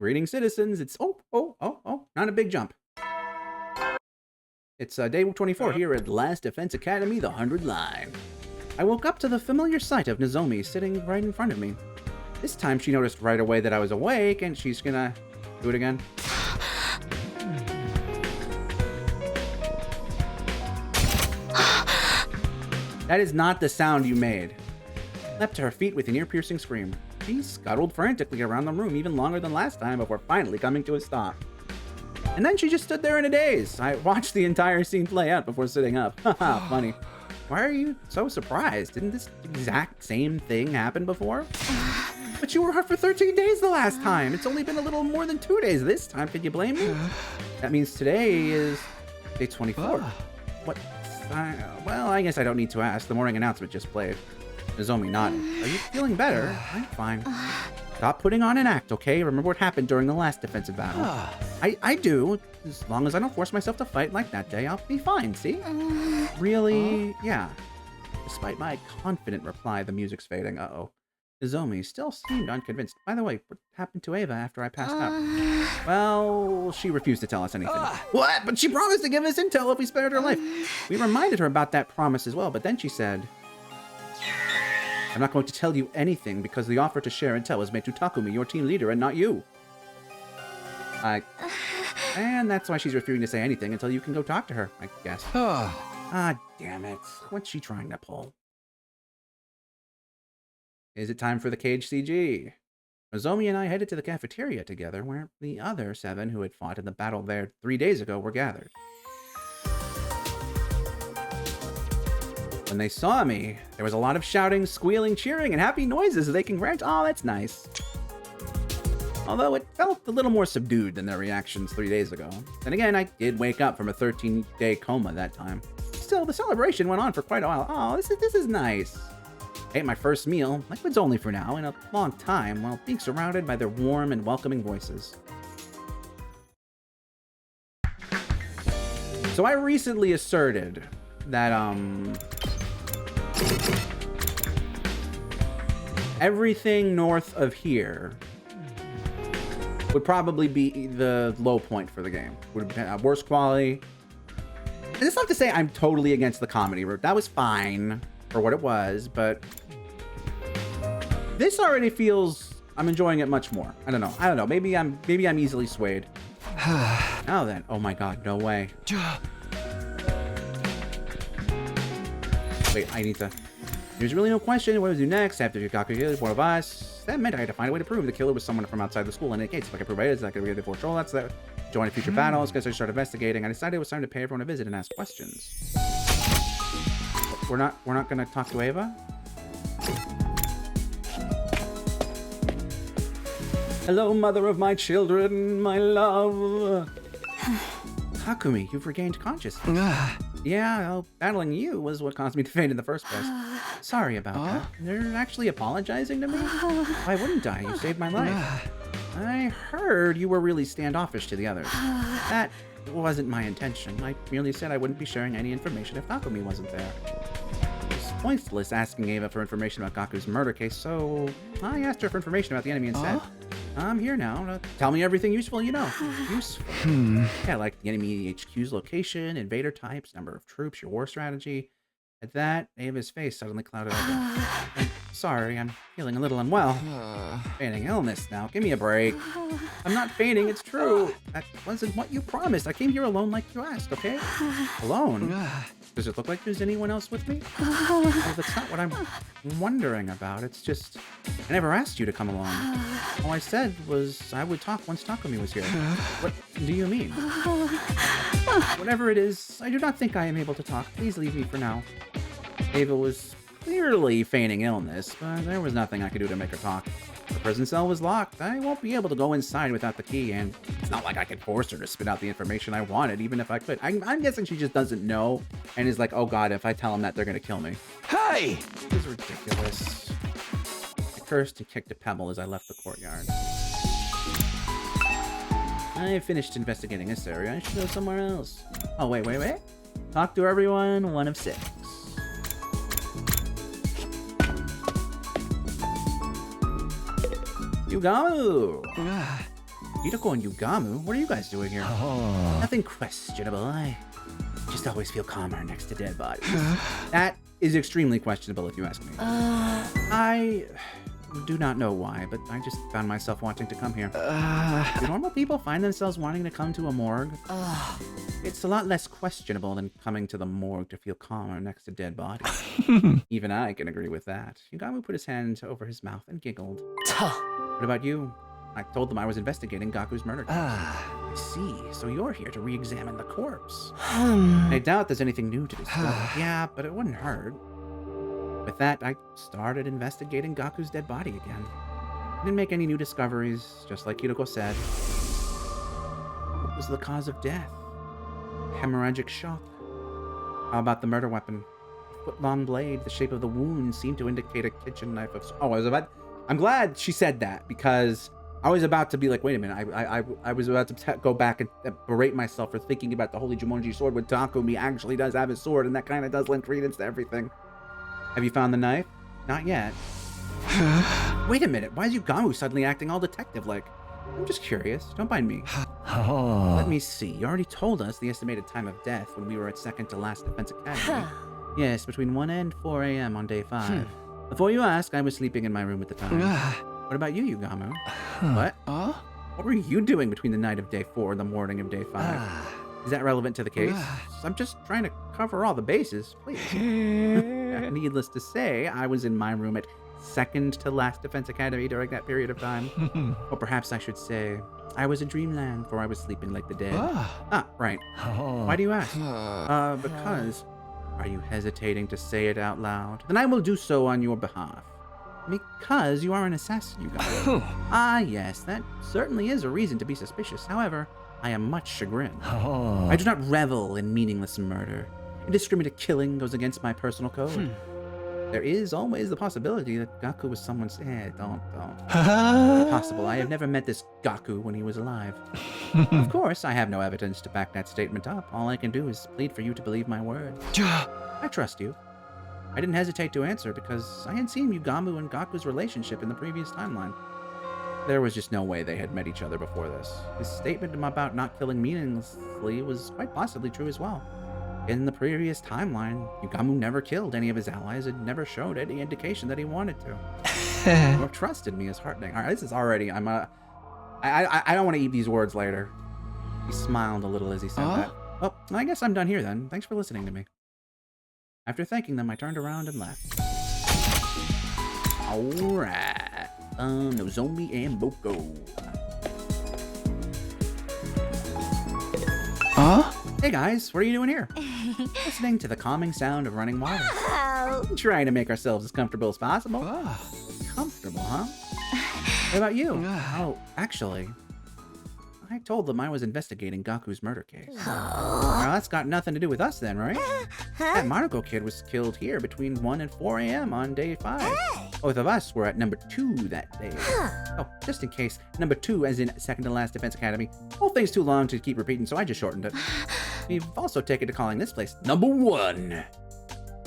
Greetings, citizens. It's not a big jump. It's day 24 here at Last Defense Academy, the 100 line. I woke up to the familiar sight of Nozomi sitting right in front of me. This time she noticed right away that I was awake, and she's gonna do it again. That is not the sound you made. Leapt to her feet with an ear-piercing scream. She scuttled frantically around the room even longer than last time before finally coming to a stop. And then she just stood there in a daze. I watched the entire scene play out before sitting up. Haha, funny. Why are you so surprised? Didn't this exact same thing happen before? But you were out for 13 days the last time. It's only been a little more than 2 days this time. Could you blame me? That means today is day 24. What? Well, I guess I don't need to ask. The morning announcement just played. Nozomi nodded. Are you feeling better? I'm fine. Stop putting on an act, okay? Remember what happened during the last defensive battle. I do. As long as I don't force myself to fight like that day, I'll be fine, see? Really? Yeah. Despite my confident reply, the music's fading. Uh-oh. Nozomi still seemed unconvinced. By the way, what happened to Ava after I passed out? Well, she refused to tell us anything. What? But she promised to give us intel if we spared her life. We reminded her about that promise as well, but then she said, I'm not going to tell you anything because the offer to share intel was made to Takumi, your team leader, and not you. And that's why she's refusing to say anything until you can go talk to her, I guess. Damn it. What's she trying to pull? Is it time for the cage CG? Nozomi and I headed to the cafeteria together where the other 7 who had fought in the battle there 3 days ago were gathered. When they saw me, there was a lot of shouting, squealing, cheering, and happy noises as they congratulated. Oh, that's nice. Although it felt a little more subdued than their reactions 3 days ago. Then again, I did wake up from a 13-day coma that time. Still, the celebration went on for quite a while. Oh, this is nice. I ate my first meal, liquids only for now, in a long time, while being surrounded by their warm and welcoming voices. So I recently asserted that, everything north of here would probably be the low point for the game. Would have worse quality. And it's not to say I'm totally against the comedy route. That was fine for what it was, but this already feels I'm enjoying it much more. I don't know. Maybe I'm easily swayed. Now then, oh my god, no way. Wait, I need to. There's really no question what to do next after Yukaku killed one of us. That meant I had to find a way to prove the killer was someone from outside the school. In any case, if I could prove it, I could get the patrol. That's that. Join future battles. Guess I started investigating. I decided it was time to pay everyone a visit and ask questions. We're not gonna talk to Ava. Hello, mother of my children, my love. Takumi, you've regained consciousness. Yeah, well, battling you was what caused me to faint in the first place. Sorry about that. You're actually apologizing to me? Why wouldn't I? You saved my life. I heard you were really standoffish to the others. That wasn't my intention. I merely said I wouldn't be sharing any information if Takumi wasn't there. It's pointless asking Ava for information about Gaku's murder case, so I asked her for information about the enemy and said, I'm here now. Tell me everything useful you know. Useful. Yeah, like the enemy HQ's location, invader types, number of troops, your war strategy. At that, Ava's face suddenly clouded over. I'm sorry, I'm feeling a little unwell. Feigning illness now. Give me a break. I'm not feigning, it's true. That wasn't what you promised. I came here alone like you asked, okay? Alone? Does it look like there's anyone else with me? Well, that's not what I'm wondering about. It's just, I never asked you to come along. All I said was I would talk once Takumi was here. What do you mean? Whatever it is, I do not think I am able to talk. Please leave me for now. Ava was clearly feigning illness, but there was nothing I could do to make her talk. The prison cell was locked. I won't be able to go inside without the key, and it's not like I could force her to spit out the information I wanted, even if I could. I'm guessing she just doesn't know, and is like, oh god, if I tell them that, they're gonna kill me. Hey! This is ridiculous. I cursed and kicked a pebble as I left the courtyard. I finished investigating this area. I should go somewhere else. Oh, wait. Talk to everyone, 1 of 6. Yugamu! Hideko and Yugamu, what are you guys doing here? Oh. Nothing questionable. I just always feel calmer next to dead bodies. That is extremely questionable if you ask me. I do not know why, but I just found myself wanting to come here. Do normal people find themselves wanting to come to a morgue? It's a lot less questionable than coming to the morgue to feel calmer next to dead bodies. Even I can agree with that. Yugamu put his hand over his mouth and giggled. What about you? I told them I was investigating Gaku's murder case. I see, so you're here to re-examine the corpse. I doubt there's anything new to discover. Yeah, but it wouldn't hurt. With that, I started investigating Gaku's dead body again. I didn't make any new discoveries, just like Hideko said. What was the cause of death? Hemorrhagic shock. How about the murder weapon? A foot-long blade, the shape of the wound seemed to indicate a kitchen knife of... I'm glad she said that, because I was about to be like, wait a minute, I was about to go back and berate myself for thinking about the Holy Jumonji sword when Takumi actually does have his sword, and that kind of does lend credence to everything. Have you found the knife? Not yet. Wait a minute, why is Yugamu suddenly acting all detective-like? I'm just curious, don't mind me. Let me see, you already told us the estimated time of death when we were at second to last Defense Academy. Yes, between 1 and 4 a.m. on day 5. Before you ask, I was sleeping in my room at the time. What about you, Yugamu? What? What were you doing between the night of day 4 and the morning of day 5? Is that relevant to the case? I'm just trying to cover all the bases, please. Needless to say, I was in my room at second to last Defense Academy during that period of time. Or perhaps I should say, I was in dreamland, for I was sleeping like the dead. Right. Why do you ask? Because... Are you hesitating to say it out loud? Then I will do so on your behalf. Because you are an assassin, you guys. Yes, that certainly is a reason to be suspicious. However, I am much chagrined. I do not revel in meaningless murder. Indiscriminate killing goes against my personal code. There is always the possibility that Gaku was someone's... don't. Impossible. I have never met this Gaku when he was alive. Of course, I have no evidence to back that statement up. All I can do is plead for you to believe my word. I trust you. I didn't hesitate to answer because I had seen Yugamu and Gaku's relationship in the previous timeline. There was just no way they had met each other before this. His statement about not killing meaninglessly was quite possibly true as well. In the previous timeline, Yugamu never killed any of his allies and never showed any indication that he wanted to. Or trusted me is heartening. All right, this is already... I don't want to eat these words later. He smiled a little as he said that. Well, I guess I'm done here then. Thanks for listening to me. After thanking them, I turned around and left. Alright. Nozomi and Boko. Hey guys, what are you doing here? Listening to the calming sound of running water. Trying to make ourselves as comfortable as possible. Comfortable, huh? What about you? Oh, actually, I told them I was investigating Gaku's murder case. Now that's got nothing to do with us then, right? That Maruko kid was killed here between 1 and 4 a.m. on day 5. Both of us were at number 2 that day. Oh, just in case, number 2 as in second to last Defense Academy. Whole thing's too long to keep repeating, so I just shortened it. We've also taken to calling this place number 1.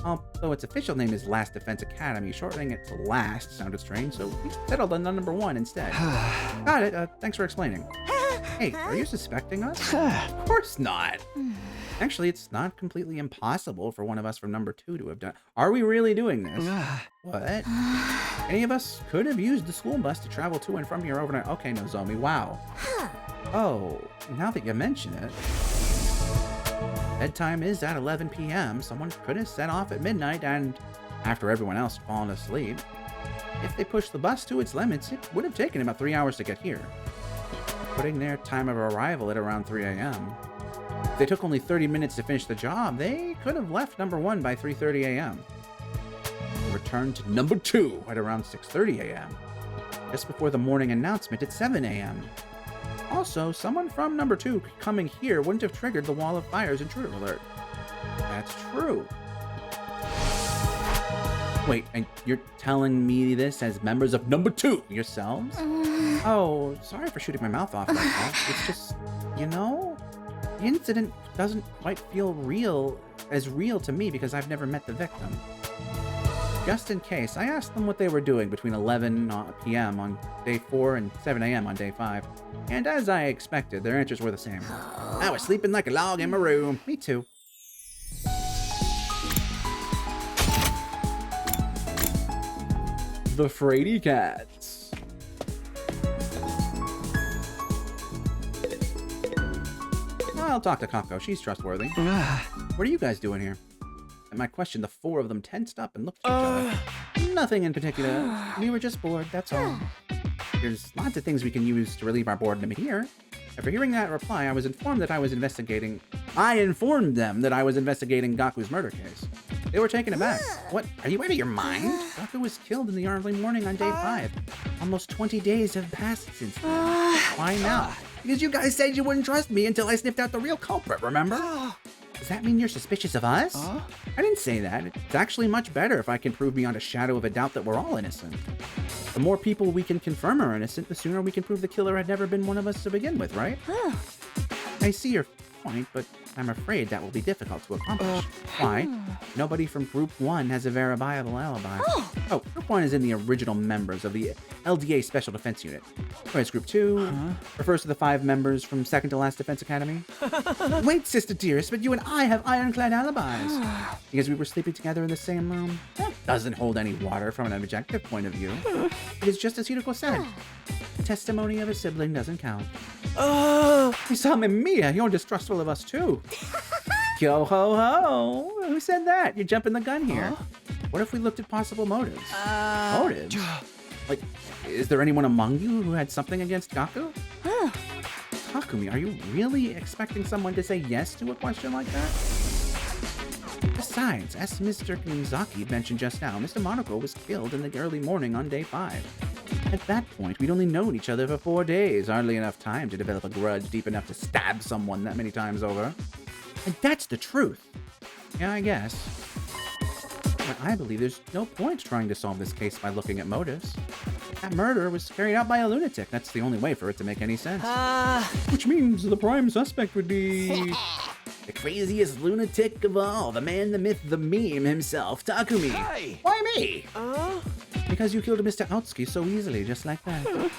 Although its official name is Last Defense Academy, shortening it to Last sounded strange, so we settled on the number 1 instead. Got it. Thanks for explaining. Hey, are you suspecting us? Of course not. Actually, it's not completely impossible for one of us from number 2 to have done. Are we really doing this? What? Any of us could have used the school bus to travel to and from here overnight. Okay, Nozomi, wow. Oh, now that you mention it. Bedtime is at 11 p.m. Someone could have set off at midnight and, after everyone else had fallen asleep, if they pushed the bus to its limits, it would have taken about 3 hours to get here. Putting their time of arrival at around 3 a.m. If they took only 30 minutes to finish the job, they could have left number 1 by 3:30 a.m. Returned to number 2 at around 6:30 a.m. just before the morning announcement at 7 a.m. Also, someone from number 2 coming here wouldn't have triggered the wall of fire's intruder alert. That's true. Wait, and you're telling me this as members of number 2 yourselves? Oh, sorry for shooting my mouth off like that. It's just, the incident doesn't quite feel real to me because I've never met the victim. Just in case, I asked them what they were doing between 11 p.m. on day 4 and 7 a.m. on day 5. And as I expected, their answers were the same. I was sleeping like a log in my room. Me too. The Frady Cats. I'll talk to Kako. She's trustworthy. What are you guys doing here? At my question, the 4 of them tensed up and looked at each other. Nothing in particular. We were just bored, that's all. There's lots of things we can use to relieve our boredom here. After hearing that reply, I informed them that I was investigating Gaku's murder case. They were taken aback. What? Are you out of your mind? Gaku was killed in the early morning on day 5. Almost 20 days have passed since then. Why now? Because you guys said you wouldn't trust me until I sniffed out the real culprit, remember? Does that mean you're suspicious of us? I didn't say that. It's actually much better if I can prove beyond a shadow of a doubt that we're all innocent. The more people we can confirm are innocent, the sooner we can prove the killer had never been one of us to begin with, right? I see your point, but I'm afraid that will be difficult to accomplish. Why? Nobody from Group 1 has a verifiable alibi. Oh, Group 1 is in the original members of the LDA Special Defense Unit. Whereas Group 2 refers to the 5 members from Second to Last Defense Academy. Wait, Sister Dearest, but you and I have ironclad alibis. Because we were sleeping together in the same room. That doesn't hold any water from an objective point of view. It is just as Hideko said. The testimony of a sibling doesn't count. Isame Mia, you're distrustful of us too. Yo ho ho! Who said that? You're jumping the gun here. What if we looked at possible motives? Motives? Like, is there anyone among you who had something against Gaku? Takumi, are you really expecting someone to say yes to a question like that? Besides, as Mr. Kinzaki mentioned just now, Mr. Monoko was killed in the early morning on day 5. At that point, we'd only known each other for 4 days, hardly enough time to develop a grudge deep enough to stab someone that many times over. And that's the truth. Yeah, I guess. But I believe there's no point trying to solve this case by looking at motives. That murder was carried out by a lunatic. That's the only way for it to make any sense. Which means the prime suspect would be... the craziest lunatic of all, the man, the myth, the meme himself, Takumi. Hey. Why me? Because you killed Mr. Aotsuki so easily, just like that.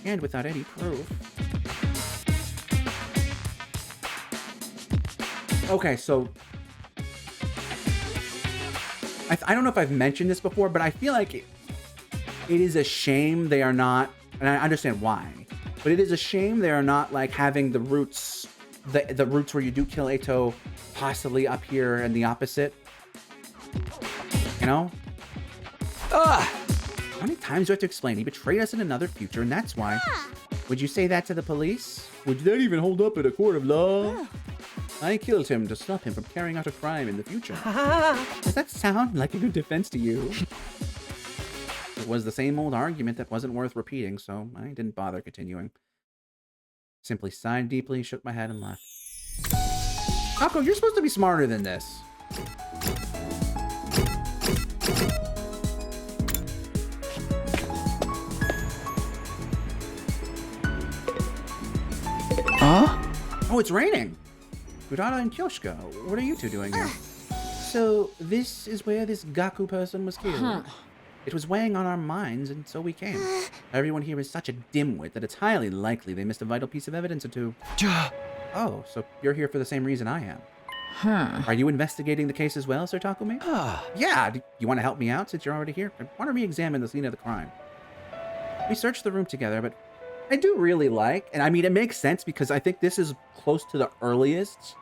And without any proof. Okay, so... I don't know if I've mentioned this before, but I feel like it is a shame they are not, and I understand why, but it is a shame they are not like having the roots, the roots where you do kill Eito possibly up here and the opposite. You know? How many times do I have to explain? He betrayed us in another future, and that's why. Would you say that to the police? Would that even hold up in a court of law? I killed him to stop him from carrying out a crime in the future. Does that sound like a good defense to you? It was the same old argument that wasn't worth repeating, so I didn't bother continuing. Simply sighed deeply, shook my head, and left. Kako, you're supposed to be smarter than this. Oh, it's raining. Urara and Kyoshika, what are you two doing here? So, this is where this Gaku person was killed. It was weighing on our minds, and so we came. Everyone here is such a dimwit that it's highly likely they missed a vital piece of evidence or two. Oh, so you're here for the same reason I am. Are you investigating the case as well, Sir Takumi? Yeah, do you want to help me out since you're already here? I want to re-examine the scene of the crime. We searched the room together, but I do really like, and I mean, it makes sense because I think this is close to the earliest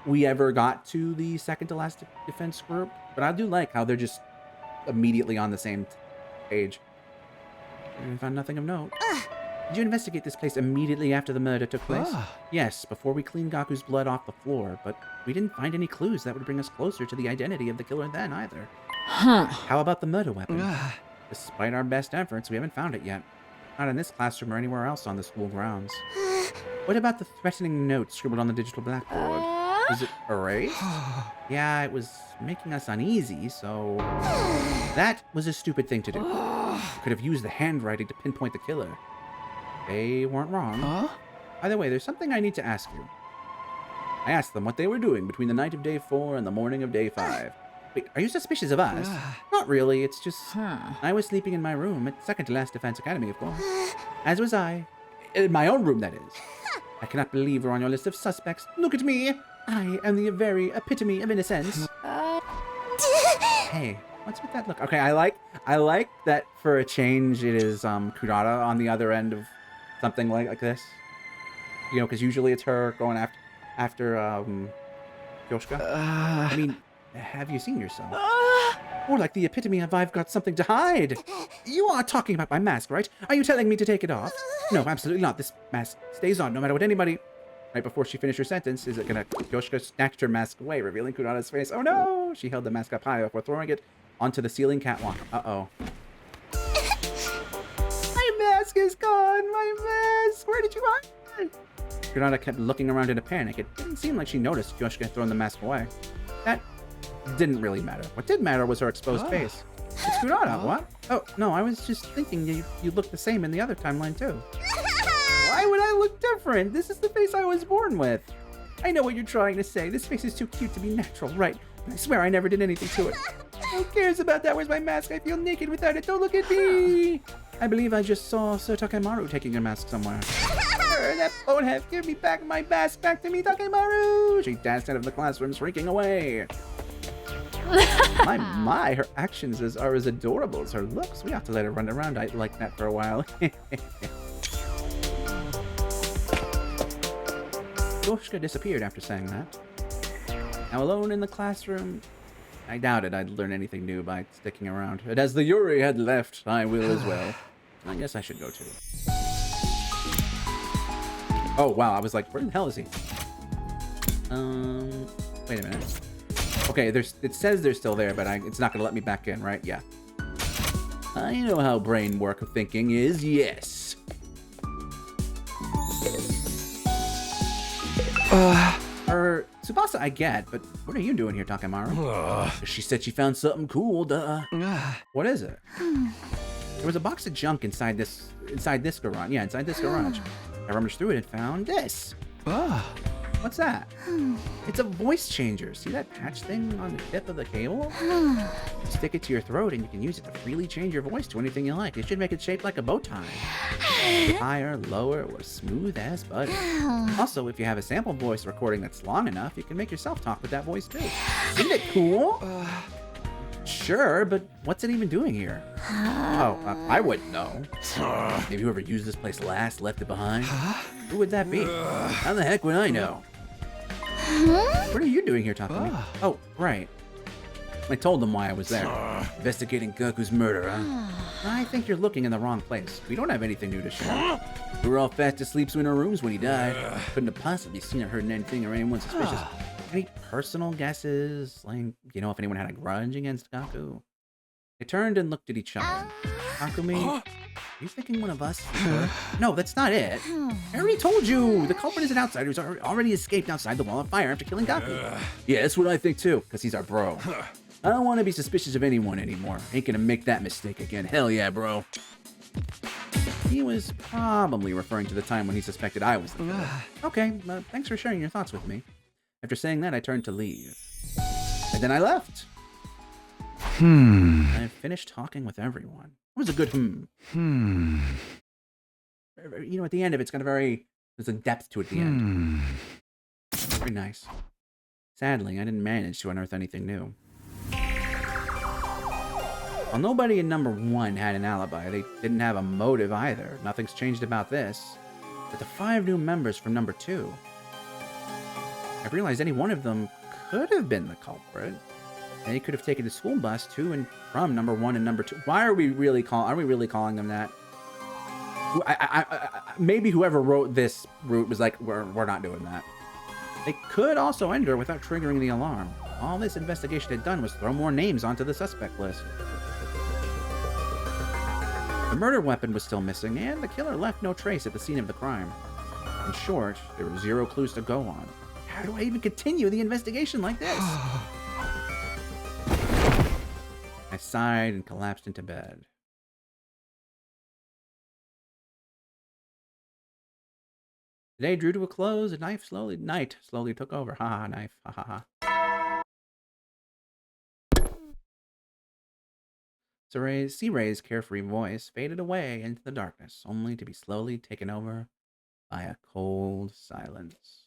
we ever got to the second to last defense group, but I do like how they're just immediately on the same page. I found nothing of note. Did you investigate this place immediately after the murder took place? Yes, before we cleaned Gaku's blood off the floor, but we didn't find any clues that would bring us closer to the identity of the killer then either. How about the murder weapon? Despite our best efforts, we haven't found it yet. Not in this classroom or anywhere else on the school grounds. What about the threatening note scribbled on the digital blackboard? Was it erased? Yeah, it was making us uneasy, so... That was a stupid thing to do. Could have used the handwriting to pinpoint the killer. They weren't wrong. By the way, there's something I need to ask you. I asked them what they were doing between the night of day 4 and the morning of day 5. Wait, are you suspicious of us? Not really, it's just... I was sleeping in my room at second to last Defense Academy, of course. As was I. In my own room, that is. I cannot believe we're on your list of suspects. Look at me! I am the very epitome of innocence. Hey, what's with that look? Okay, I like that for a change it is Kurata on the other end of something like this. You know, because usually it's her going after Yoshika. I mean, have you seen yourself? More like the epitome of I've got something to hide. You are talking about my mask, right? Are you telling me to take it off? No, absolutely not. This mask stays on no matter what anybody... Right before she finished her sentence, is it gonna... Yoshika snatched her mask away, revealing Kurata's face. Oh no! She held the mask up high before throwing it onto the ceiling catwalk. Uh-oh. My mask is gone! My mask! Where did you hide it? Kurata kept looking around in a panic. It didn't seem like she noticed Yoshika had thrown the mask away. That didn't really matter. What did matter was her exposed face. It's Kurata, what? Oh, no, I was just thinking you looked the same in the other timeline, too. Why would I look different? This is the face I was born with. I know what you're trying to say. This face is too cute to be natural, right? I swear I never did anything to it. Who cares about that? Where's my mask? I feel naked without it. Don't look at me. I believe I just saw Sir Takemaru taking a mask somewhere. That bonehead, give me back my mask. Back to me, Takemaru. She danced out of the classroom, shrieking away. My, her actions are as adorable as her looks. We have to let her run around like that for a while. Yoshika disappeared after saying that. Now alone in the classroom, I doubted I'd learn anything new by sticking around. And as the Yuri had left, I will as well. I guess I should go too. Oh wow, I was like, where the hell is he? Wait a minute. Okay, it says they're still there, but it's not gonna let me back in, right? Yeah. I know how brain work thinking is, yes. Tsubasa I get, but what are you doing here, Takemaru? She said she found something cool, duh. What is it? There was a box of junk inside this garage. Yeah, inside this garage. I rummaged through it and found this. What's that? It's a voice changer. See that patch thing on the tip of the cable? Stick it to your throat and you can use it to freely change your voice to anything you like. It should make it shaped like a bow tie. Higher, lower, or smooth as butter. Also, if you have a sample voice recording that's long enough, you can make yourself talk with that voice too. Isn't it cool? Sure, but what's it even doing here? I wouldn't know. Maybe whoever used this place last left it behind? Who would that be? How the heck would I know? What are you doing here, Takumi? Oh, right. I told them why I was there. Investigating Gaku's murder, huh? I think you're looking in the wrong place. We don't have anything new to share. We were all fast asleep in our rooms when he died. Couldn't have possibly seen or heard anything or anyone suspicious. Any personal guesses? Like, you know, if anyone had a grudge against Gaku? They turned and looked at each other. Takumi, are you thinking one of us? No, that's not it. I already told you. The culprit is an outsider who's already escaped outside the wall of fire after killing Gaku. Yeah, that's what I think too, because he's our bro. I don't want to be suspicious of anyone anymore. Ain't gonna make that mistake again. Hell yeah, bro. He was probably referring to the time when he suspected I was the killer. Okay, thanks for sharing your thoughts with me. After saying that, I turned to leave. And then I left. I finished talking with everyone. It was a good You know, at the end of it, it's got there's a depth to it at the end. Very nice. Sadly, I didn't manage to unearth anything new. While nobody in number 1 had an alibi, they didn't have a motive either. Nothing's changed about this. But the 5 new members from number 2. I realized any one of them could have been the culprit. They could have taken the school bus to and from number 1 and number 2. Why are we really calling them that? Maybe whoever wrote this route was like, we're not doing that. They could also enter without triggering the alarm. All this investigation had done was throw more names onto the suspect list. The murder weapon was still missing, and the killer left no trace at the scene of the crime. In short, there were 0 clues to go on. How do I even continue the investigation like this? I sighed and collapsed into bed. The day drew to a close, and night slowly took over. Ha ha, knife. Ha ha ha. Sea Ray's carefree voice faded away into the darkness, only to be slowly taken over by a cold silence.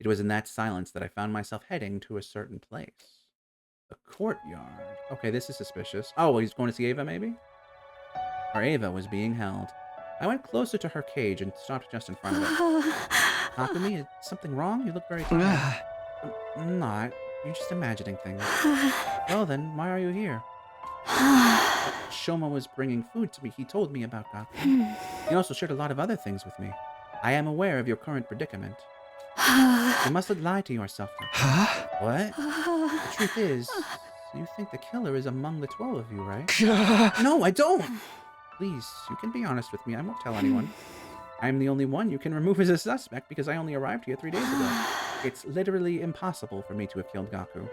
It was in that silence that I found myself heading to a certain place. The courtyard. Okay, this is suspicious. Oh, well, he's going to see Ava, maybe? Or Ava was being held. I went closer to her cage and stopped just in front of it. Takumi, is something wrong? You look very tired. I'm not. You're just imagining things. Well then, why are you here? Shoma was bringing food to me. He told me about Gaku. He also shared a lot of other things with me. I am aware of your current predicament. You mustn't lie to yourself. What? The truth is, you think the killer is among the 12 of you, right? No, I don't! Please, you can be honest with me. I won't tell anyone. I am the only one you can remove as a suspect because I only arrived here 3 days ago. It's literally impossible for me to have killed Gaku.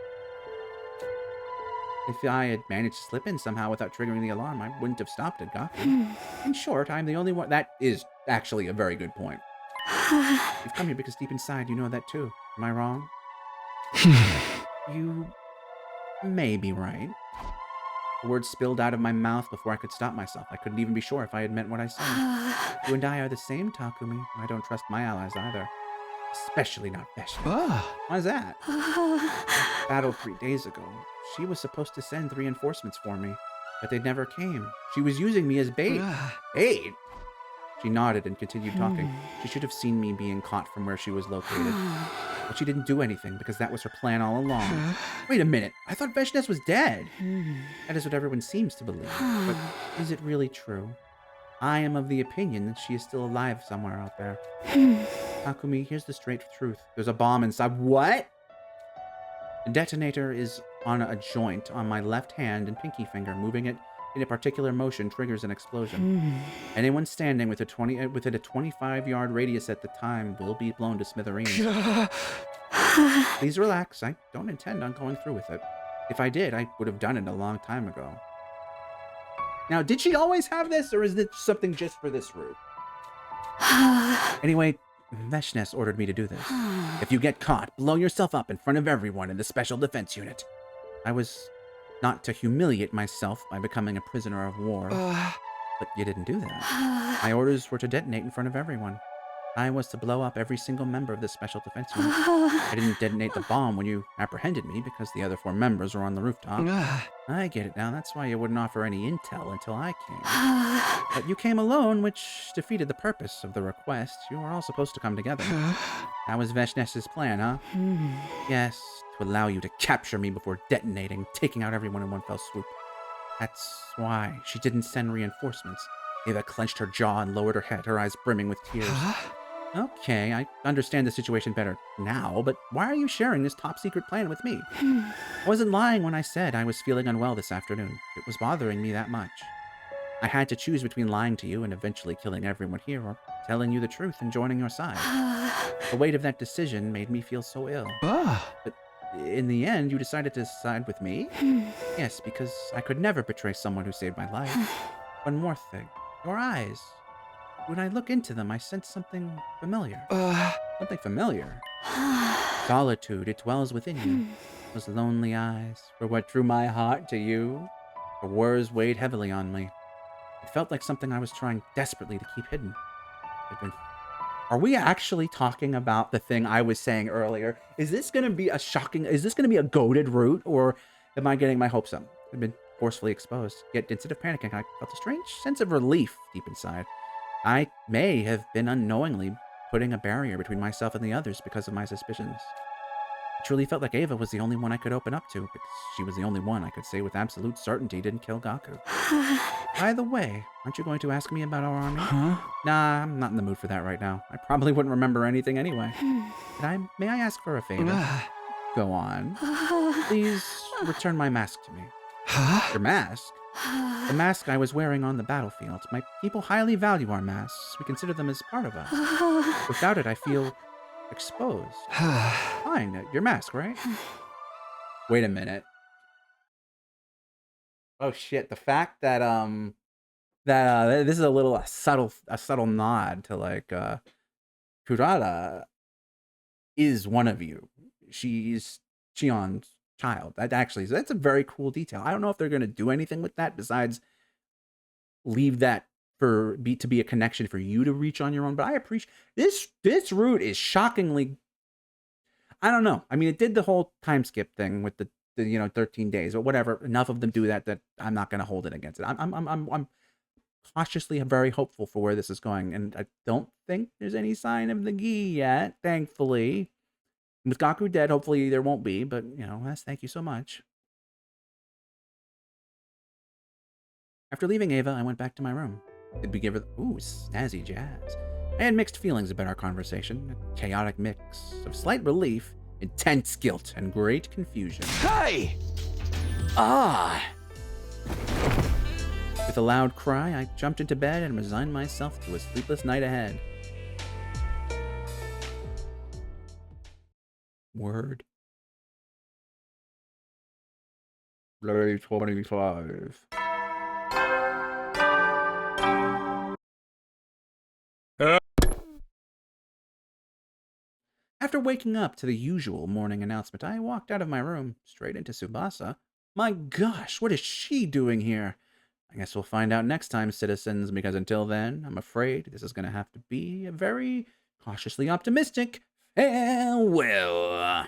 If I had managed to slip in somehow without triggering the alarm, I wouldn't have stopped at Gaku. In short, I'm the only one— That is actually a very good point. You've come here because deep inside you know that too. Am I wrong? You may be right. The words spilled out of my mouth before I could stop myself. I couldn't even be sure if I had meant what I said. You and I are the same, Takumi. I don't trust my allies either. Especially not Veshna. Why's that? Battled 3 days ago. She was supposed to send reinforcements for me, but they never came. She was using me as bait. Bait? She nodded and continued talking. She should have seen me being caught from where she was located. But she didn't do anything because that was her plan all along. Wait a minute. I thought Veshnes was dead. That is what everyone seems to believe. But is it really true? I am of the opinion that she is still alive somewhere out there. Takumi, here's the straight truth. There's a bomb inside. What? The detonator is on a joint on my left hand and pinky finger. Moving it in a particular motion triggers an explosion. Anyone standing within a 25-yard radius at the time will be blown to smithereens. Please relax. I don't intend on going through with it. If I did, I would have done it a long time ago. Now, did she always have this, or is it something just for this route? Anyway, Veshnes ordered me to do this. If you get caught, blow yourself up in front of everyone in the Special Defense Unit. I was not to humiliate myself by becoming a prisoner of war. But you didn't do that. My orders were to detonate in front of everyone. I was to blow up every single member of the Special Defense Unit. I didn't detonate the bomb when you apprehended me because the other 4 members were on the rooftop. I get it now. That's why you wouldn't offer any intel until I came. But you came alone, which defeated the purpose of the request. You were all supposed to come together. That was Veshnes's plan, huh? Yes, to allow you to capture me before detonating, taking out everyone in one fell swoop. That's why she didn't send reinforcements. Ava clenched her jaw and lowered her head, her eyes brimming with tears. Okay, I understand the situation better now, but why are you sharing this top-secret plan with me? I wasn't lying when I said I was feeling unwell this afternoon. It was bothering me that much. I had to choose between lying to you and eventually killing everyone here, or telling you the truth and joining your side. The weight of that decision made me feel so ill. But in the end, you decided to side with me? Yes, because I could never betray someone who saved my life. One more thing. Your eyes. When I look into them, I sense something familiar. Something familiar? Solitude, it dwells within you. Those lonely eyes were what drew my heart to you. The words weighed heavily on me. It felt like something I was trying desperately to keep hidden. Are we actually talking about the thing I was saying earlier? Is this going to be a goaded route, or am I getting my hopes up? I've been forcefully exposed. Yet instead of panicking, I felt a strange sense of relief deep inside. I may have been unknowingly putting a barrier between myself and the others because of my suspicions. It truly felt like Ava was the only one I could open up to, because she was the only one I could say with absolute certainty didn't kill Gaku. By the way, aren't you going to ask me about our army? Nah, I'm not in the mood for that right now. I probably wouldn't remember anything anyway. May I ask for a favor? Go on. Please return my mask to me. Your mask? The mask I was wearing on the battlefield. My people highly value our masks. We consider them as part of us. Without it, I feel exposed. Fine, your mask, right? Wait a minute. Oh shit! The fact that this is a subtle nod to like Kurata is one of you. She's Chion's child. That's a very cool detail. I don't know if they're going to do anything with that besides leave that to be a connection for you to reach on your own. But I appreciate this route is shockingly. I don't know. I mean, it did the whole time skip thing with the 13 days or whatever. Enough of them do that I'm not going to hold it against it. I'm cautiously very hopeful for where this is going, and I don't think there's any sign of the gi yet, thankfully. With Gaku dead, hopefully there won't be, but thank you so much. After leaving Ava, I went back to my room. Did we give her snazzy jazz? I had mixed feelings about our conversation, a chaotic mix of slight relief, intense guilt, and great confusion. Hey! With a loud cry, I jumped into bed and resigned myself to a sleepless night ahead. Word. Day 25. After waking up to the usual morning announcement, I walked out of my room, straight into Tsubasa. My gosh, what is she doing here? I guess we'll find out next time, citizens, because until then, I'm afraid this is going to have to be a very cautiously optimistic farewell.